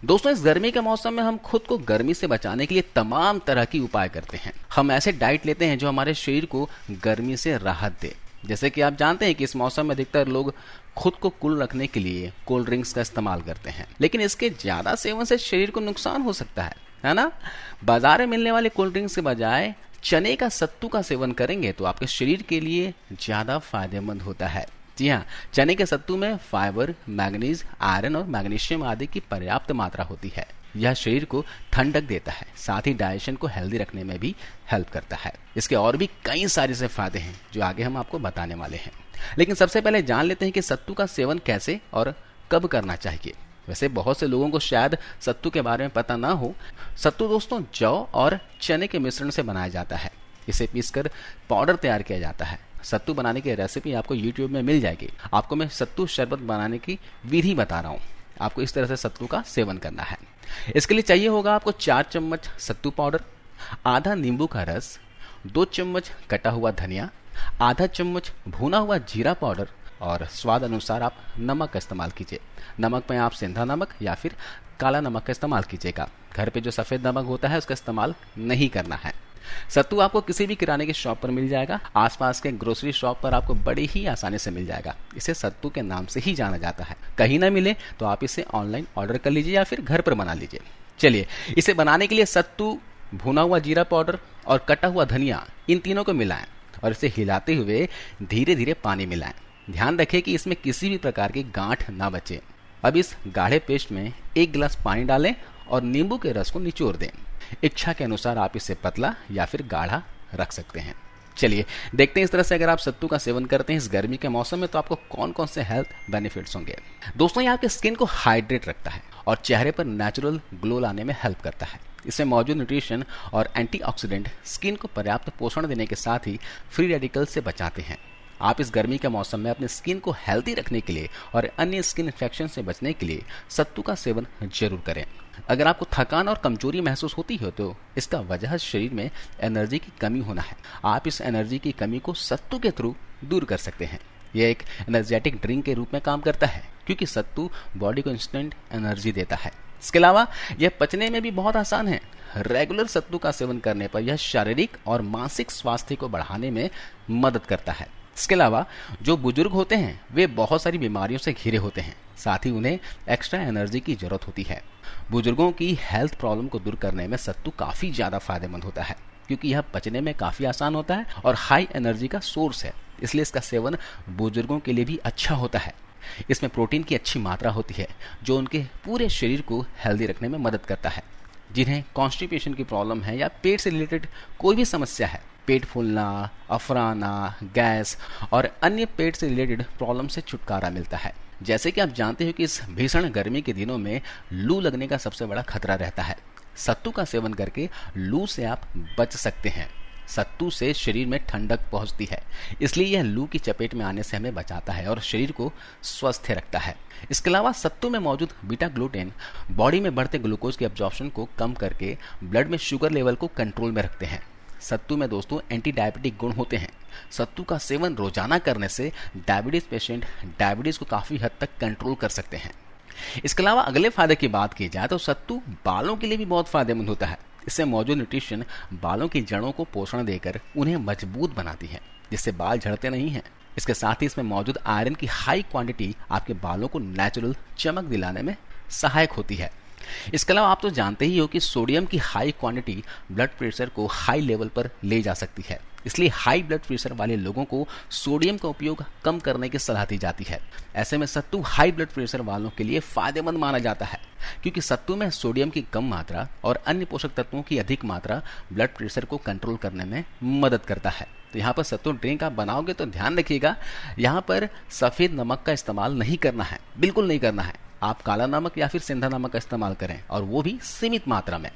दोस्तों, इस गर्मी के मौसम में हम खुद को गर्मी से बचाने के लिए तमाम तरह की उपाय करते हैं। हम ऐसे डाइट लेते हैं जो हमारे शरीर को गर्मी से राहत दे। जैसे कि आप जानते हैं कि इस मौसम में अधिकतर लोग खुद को कूल रखने के लिए कोल्ड ड्रिंक्स का इस्तेमाल करते हैं, लेकिन इसके ज्यादा सेवन से शरीर को नुकसान हो सकता है ना। बाजार में मिलने वाले कोल्ड ड्रिंक्स के बजाय चने का सत्तू का सेवन करेंगे तो आपके शरीर के लिए ज्यादा फायदेमंद होता है। जी हाँ, चने के सत्तू में फाइबर, मैग्नीज, आयरन और मैग्नीशियम आदि की पर्याप्त मात्रा होती है। यह शरीर को ठंडक देता है, साथ ही डाइजेशन को हेल्दी रखने में भी हेल्प करता है। इसके और भी कई सारे से फायदे हैं जो आगे हम आपको बताने वाले हैं, लेकिन सबसे पहले जान लेते हैं कि सत्तू का सेवन कैसे और कब करना चाहिए। वैसे बहुत से लोगों को शायद सत्तू के बारे में पता ना हो। सत्तू दोस्तों जौ और चने के मिश्रण से बनाया जाता है। इसे पीसकर पाउडर तैयार किया जाता है। सत्तू बनाने की रेसिपी आपको YouTube में मिल जाएगी। आपको मैं सत्तू शरबत बनाने की विधि बता रहा हूँ। आपको इस तरह से सत्तू का सेवन करना है। इसके लिए चाहिए होगा आपको 4 चम्मच सत्तू पाउडर, आधा नींबू का रस, 2 चम्मच कटा हुआ धनिया, आधा चम्मच भुना हुआ जीरा पाउडर और स्वाद अनुसार आप नमक का इस्तेमाल कीजिए। नमक में आप सिंधा नमक या फिर काला नमक का इस्तेमाल कीजिएगा। घर पे जो सफ़ेद नमक होता है उसका इस्तेमाल नहीं करना है। सत्तू आपको किसी भी किराने की शॉप पर मिल जाएगा। आसपास के ग्रोसरी शॉप पर आपको बड़ी ही आसानी से मिल जाएगा। इसे सत्तू के नाम से ही जाना जाता है। कहीं ना मिले तो आप इसे ऑनलाइन ऑर्डर कर लीजिए या फिर घर पर बना लीजिए। चलिए, इसे बनाने के लिए सत्तू, भुना हुआ जीरा पाउडर और कटा हुआ धनिया, इन तीनों को मिलाएं और इसे हिलाते हुए धीरे धीरे पानी मिलाएं। ध्यान रखें कि इसमें किसी भी प्रकार की गांठ ना बचे। अब इस गाढ़े पेस्ट में 1 गिलास पानी डालें और नींबू के रस को निचोड़ दें। इच्छा के अनुसार आप इसे पतला या फिर गाढ़ा रख सकते हैं। चलिए देखते हैं इस तरह से अगर आप सत्तू का सेवन करते हैं इस गर्मी के मौसम में तो आपको कौन कौन से हेल्थ बेनिफिट्स होंगे। दोस्तों, ये आपके स्किन को हाइड्रेट रखता है और चेहरे पर नेचुरल ग्लो लाने में हेल्प करता है। इसमें मौजूद न्यूट्रिशन और एंटीऑक्सीडेंट स्किन को पर्याप्त पोषण देने के साथ ही फ्री रेडिकल से बचाते हैं। आप इस गर्मी के मौसम में अपने स्किन को हेल्दी रखने के लिए और अन्य स्किन इन्फेक्शन से बचने के लिए सत्तू का सेवन जरूर करें। अगर आपको थकान और कमजोरी महसूस होती हो तो इसका वजह शरीर में एनर्जी की कमी होना है। आप इस एनर्जी की कमी को सत्तू के थ्रू दूर कर सकते हैं। यह एक एनर्जेटिक ड्रिंक के रूप में काम करता है क्योंकि सत्तू बॉडी को इंस्टेंट एनर्जी देता है। इसके अलावा यह पचने में भी बहुत आसान है। रेगुलर सत्तू का सेवन करने पर यह शारीरिक और मानसिक स्वास्थ्य को बढ़ाने में मदद करता है। इसके अलावा जो बुजुर्ग होते हैं वे बहुत सारी बीमारियों से घिरे होते हैं, साथ ही उन्हें एक्स्ट्रा एनर्जी की जरूरत होती है। बुजुर्गों की हेल्थ प्रॉब्लम को दूर करने में सत्तू काफी ज्यादा फायदेमंद होता है क्योंकि यह पचने में काफी आसान होता है और हाई एनर्जी का सोर्स है। इसलिए इसका सेवन बुजुर्गों के लिए भी अच्छा होता है। इसमें प्रोटीन की अच्छी मात्रा होती है जो उनके पूरे शरीर को हेल्दी रखने में मदद करता है। जिन्हें कॉन्स्टिपेशन की प्रॉब्लम है या पेट से रिलेटेड कोई भी समस्या है, पेट फूलना, अफराना, गैस और अन्य पेट से रिलेटेड प्रॉब्लम से छुटकारा मिलता है। जैसे कि आप जानते हो कि इस भीषण गर्मी के दिनों में लू लगने का सबसे बड़ा खतरा रहता है। सत्तू का सेवन करके लू से आप बच सकते हैं। सत्तू से शरीर में ठंडक पहुंचती है, इसलिए यह लू की चपेट में आने से हमें बचाता है और शरीर को स्वस्थ रखता है। इसके अलावा सत्तू में मौजूद बीटा ग्लूटेन बॉडी में बढ़ते ग्लूकोज के एब्जॉर्प्शन को कम करके ब्लड में शुगर लेवल को कंट्रोल में रखते हैं। सत्तू में दोस्तों एंटी डायबिटिक गुण होते हैं। सत्तू का सेवन रोजाना करने से डायबिटीज पेशेंट डायबिटीज को काफी हद तक कंट्रोल कर सकते हैं। इसके अलावा अगले फायदे की बात की जाए तो सत्तू बालों के लिए भी बहुत फायदेमंद होता है। इससे मौजूद न्यूट्रिशन बालों की जड़ों को पोषण देकर उन्हें मजबूत बनाती है, जिससे बाल झड़ते नहीं हैं। इसके साथ ही इसमें मौजूद आयरन की हाई क्वांटिटी आपके बालों को नेचुरल चमक दिलाने में सहायक होती है। इसके अलावा आप तो जानते ही हो कि सोडियम की हाई क्वांटिटी ब्लड प्रेशर को हाई लेवल पर ले जा सकती है। इसलिए हाई ब्लड प्रेशर वाले लोगों को सोडियम का उपयोग कम करने की सलाह दी जाती है। ऐसे में सत्तू हाई ब्लड प्रेशर वालों के लिए फायदेमंद माना जाता है क्योंकि सत्तू में सोडियम की कम मात्रा और अन्य पोषक तत्वों की अधिक मात्रा ब्लड प्रेशर को कंट्रोल करने में मदद करता है। तो यहाँ पर सत्तू ड्रिंक आप बनाओगे तो ध्यान रखिएगा, यहाँ पर सफेद नमक का इस्तेमाल नहीं करना है, बिल्कुल नहीं करना है। आप काला नमक या फिर सिंधा नमक का इस्तेमाल करें और वो भी सीमित मात्रा में।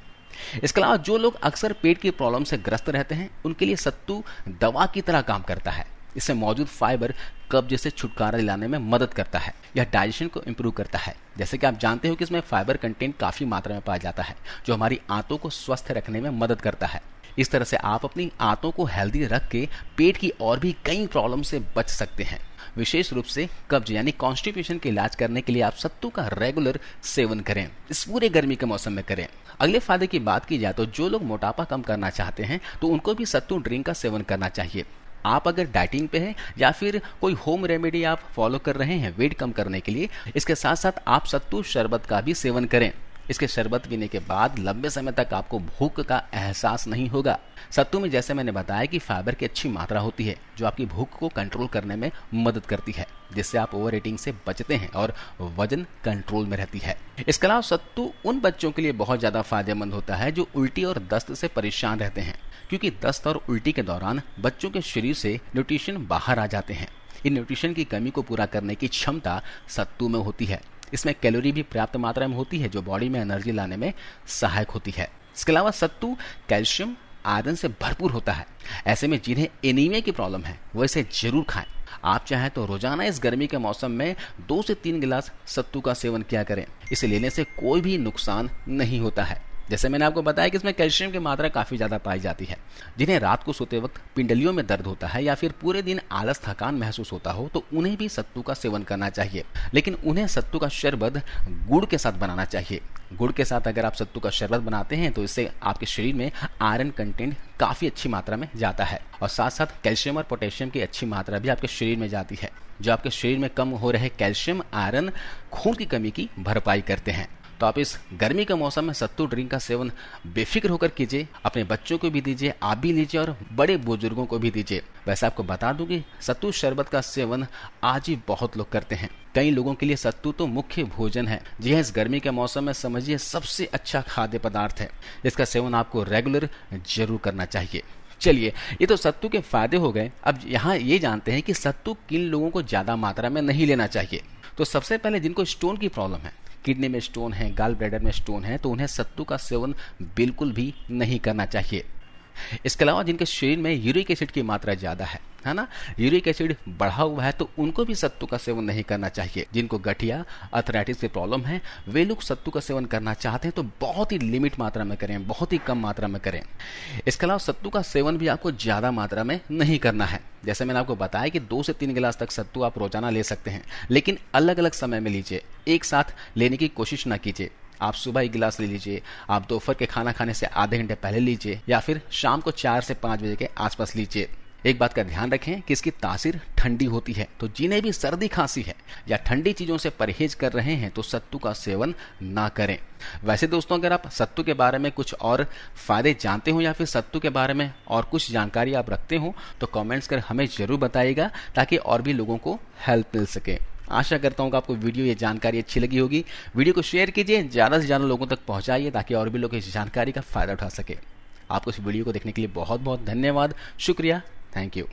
इसके अलावा जो लोग अक्सर पेट की प्रॉब्लम से ग्रस्त रहते हैं उनके लिए सत्तू दवा की तरह काम करता है। इससे मौजूद फाइबर कब्ज से छुटकारा दिलाने में मदद करता है। यह डाइजेशन को इंप्रूव करता है। जैसे कि आप जानते हो कि इसमें फाइबर कंटेंट काफी मात्रा में पाया जाता है जो हमारी आंतों को स्वस्थ रखने में मदद करता है। इस तरह से आप अपनी आंतों को हेल्दी रख के पेट की और भी कई प्रॉब्लम से बच सकते हैं। विशेष रूप से कब्ज यानी कॉन्स्टिपेशन के इलाज करने के लिए आप सत्तू का रेगुलर सेवन करें, इस पूरे गर्मी के मौसम में करें। अगले फायदे की बात की जाए तो जो लोग मोटापा कम करना चाहते हैं तो उनको भी सत्तू ड्रिंक का सेवन करना चाहिए। आप अगर डाइटिंग पे हैं या फिर कोई होम रेमेडी आप फॉलो कर रहे हैं वेट कम करने के लिए, इसके साथ साथ आप सत्तू शरबत का भी सेवन करें। इसके शरबत पीने के बाद लंबे समय तक आपको भूख का एहसास नहीं होगा। सत्तू में जैसे मैंने बताया कि फाइबर की अच्छी मात्रा होती है जो आपकी भूख को कंट्रोल करने में मदद करती है, जिससे आप ओवर ईटिंग से बचते हैं और वजन कंट्रोल में रहती है। इसके अलावा सत्तू उन बच्चों के लिए बहुत ज़्यादा फायदेमंद होता है जो उल्टी और दस्त से परेशान रहते हैं, क्योंकि दस्त और उल्टी के दौरान बच्चों के शरीर से न्यूट्रिशन बाहर आ जाते हैं। इन न्यूट्रिशन की कमी को पूरा करने की क्षमता सत्तू में होती है। इसमें कैलोरी भी पर्याप्त मात्रा में होती है जो बॉडी में एनर्जी लाने में सहायक होती है। इसके अलावा सत्तू कैल्शियम आयरन से भरपूर होता है। ऐसे में जिन्हें एनीमिया की प्रॉब्लम है वो इसे जरूर खाएं। आप चाहें तो रोजाना इस गर्मी के मौसम में 2 से 3 गिलास सत्तू का सेवन किया करें। इसे लेने से कोई भी नुकसान नहीं होता है। जैसे मैंने आपको बताया कि इसमें कैल्शियम की मात्रा काफ़ी ज़्यादा पाई जाती है। जिन्हें रात को सोते वक्त पिंडलियों में दर्द होता है या फिर पूरे दिन आलस थकान महसूस होता हो तो उन्हें भी सत्तू का सेवन करना चाहिए, लेकिन उन्हें सत्तू का शरबत गुड़ के साथ बनाना चाहिए। गुड़ के साथ अगर आप सत्तू का शरबत बनाते हैं तो इससे आपके शरीर में आयरन कंटेंट काफ़ी अच्छी मात्रा में जाता है और साथ साथ कैल्शियम और पोटेशियम की अच्छी मात्रा भी आपके शरीर में जाती है, जो आपके शरीर में कम हो रहे कैल्शियम आयरन खून की कमी की भरपाई करते हैं। तो आप इस गर्मी के मौसम में सत्तू ड्रिंक का सेवन बेफिक्र होकर कीजिए। अपने बच्चों को भी दीजिए, आप भी लीजिए और बड़े बुजुर्गों को भी दीजिए। वैसे आपको बता दूं कि सत्तू शरबत का सेवन आज ही बहुत लोग करते हैं। कई लोगों के लिए सत्तू तो मुख्य भोजन है। जी हाँ, इस गर्मी के मौसम में समझिए सबसे अच्छा खाद्य पदार्थ है। इसका सेवन आपको रेगुलर जरूर करना चाहिए। चलिए, ये तो सत्तू के फायदे हो गए। अब यहाँ ये जानते हैं कि सत्तू किन लोगों को ज्यादा मात्रा में नहीं लेना चाहिए। तो सबसे पहले जिनको स्टोन की प्रॉब्लम है, किडनी में स्टोन है, गाल ब्लैडर में स्टोन है, तो उन्हें सत्तू का सेवन बिल्कुल भी नहीं करना चाहिए। इसके अलावा जिनके शरीर में यूरिक एसिड की मात्रा ज्यादा है ना, यूरिक एसिड बढ़ा हुआ है, तो उनको भी सत्तू का सेवन नहीं करना चाहिए। जिनको गठिया अर्थराइटिस की प्रॉब्लम है वे लोग सत्तू का सेवन करना चाहते हैं तो बहुत ही लिमिट मात्रा में करें, बहुत ही कम मात्रा में करें। इसके अलावा सत्तू का सेवन भी आपको ज्यादा मात्रा में नहीं करना है। जैसे मैंने आपको बताया कि 2 से 3 गिलास तक सत्तू आप रोजाना ले सकते हैं, लेकिन अलग अलग समय में लीजिए। एक साथ लेने की कोशिश ना कीजिए। आप सुबह 1 गिलास ले लीजिए, आप दोपहर के खाना खाने से आधे घंटे पहले लीजिए, या फिर शाम को 4 से 5 बजे के आसपास लीजिए। एक बात का ध्यान रखें कि इसकी तासीर ठंडी होती है, तो जिन्हें भी सर्दी खांसी है या ठंडी चीजों से परहेज कर रहे हैं तो सत्तू का सेवन ना करें। वैसे दोस्तों, अगर आप सत्तू के बारे में कुछ और फायदे जानते हो या फिर सत्तू के बारे में और कुछ जानकारी आप रखते हो तो कमेंट्स कर हमें जरूर बताइएगा, ताकि और भी लोगों को हेल्प मिल सके। आशा करता हूँ कि आपको वीडियो ये जानकारी अच्छी लगी होगी। वीडियो को शेयर कीजिए, ज़्यादा से ज़्यादा लोगों तक पहुँचाइए, ताकि और भी लोग इस जानकारी का फ़ायदा उठा सके। आपको इस वीडियो को देखने के लिए बहुत बहुत धन्यवाद, शुक्रिया, थैंक यू।